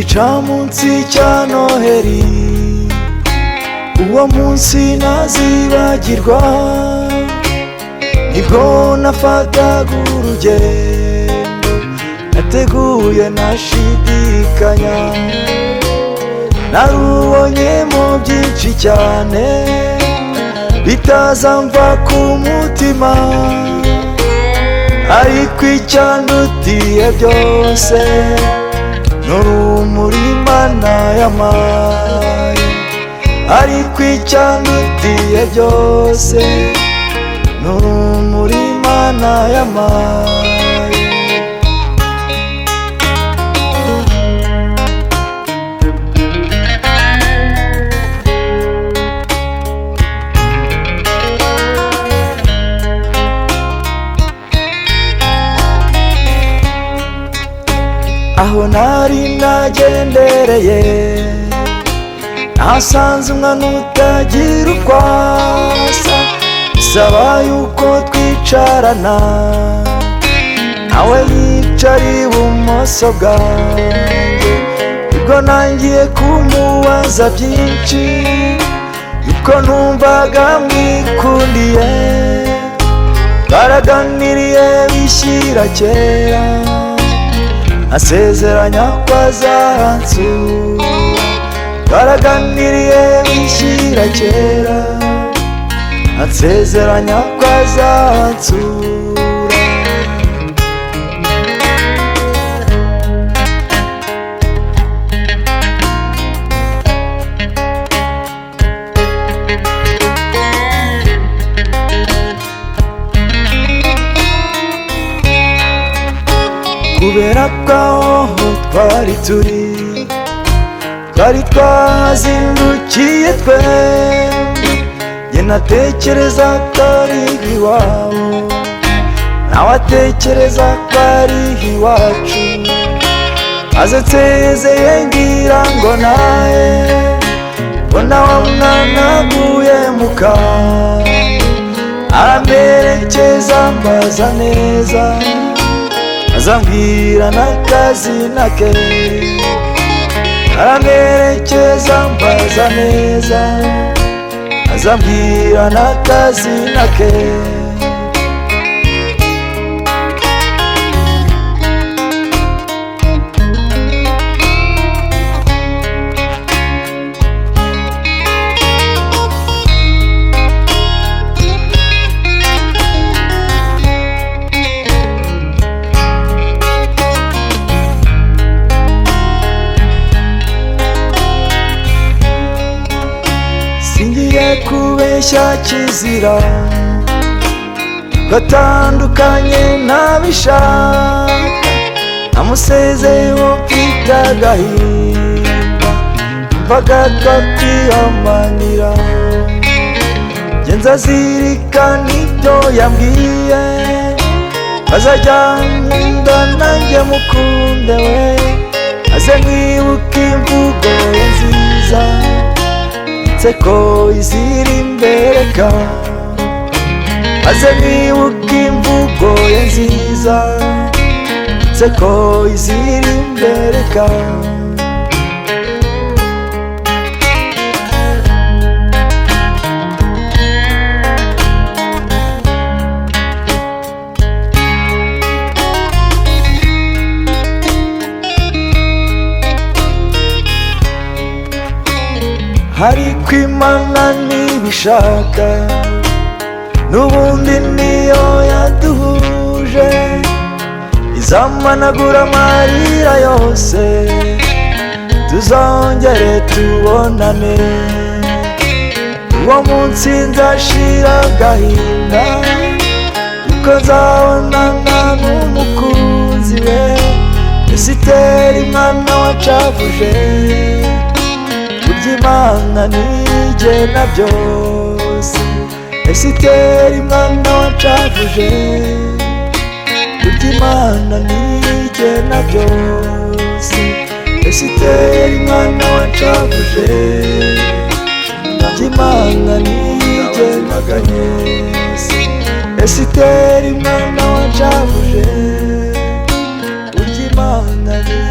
igicamunsi cya Noheri, uwo munsi ntazibagirwa, nibwo nafataga urugendo nateguye ntashidikanya, narubonyemo byinshi cyane bitazamva ku mutima, ariko icyandutiye byose n'urumuri Imana yampaye, ariko icyandutiye byose n'urumuri Imana yampaye. Aho nari nagendereye nasanze umwana utagira uko asa, bisaba yuko twicarana, nawe yicara ibumoso bwanjye, ubwo nangiye kumubaza byinshi yuko numvaga mwikundiye, twaraganiriye bishyira kera, asezeranya ko azansura, twaraganiriye bishyira kera, asezeranya ko azansura. Kubera ko aho twari turi twari twazindukiye twembi, njye natekereza ko ari iwabo, nawe atekereza ko ari iwacu, maze nsezeye ngira ngo nawe mbona wa mwana aguye mu kantu, aramperekeza mbaza neza, azambwira n'akazina ke, aramperekeza mbaza neza, azambwira n'akazina ke. Singiye kubeshya kizira, gatandukanye ntabishaka, namusezeyeho mfite agahinda, mvaga twakwihamanira, njye nzazirikana ibyo yambwiye, azajya nkunda nanjye mukunde we, aze mwibuke imvugo ye nziza, inseko izira imbereka, aze mwibuke imvugo ye nziza, inseko izira imbereka. Ariko Imana ntibishaka, n'ubundi niyo yaduhuje, izamanagura amarira yose, tuzongere tubonane, uwo munsi nzashira agahinda, yuko nzabonana n'umukunzi we, Esiteri mwana wacavuje, burya Imana ntigena byose, Esiteri mwana wacavuje, burya Imana ntigena byose, Esiteri mwana wacavuje, burya Imana ntigena byose, Esiteri mwana wacavuje, burya Imana ntigena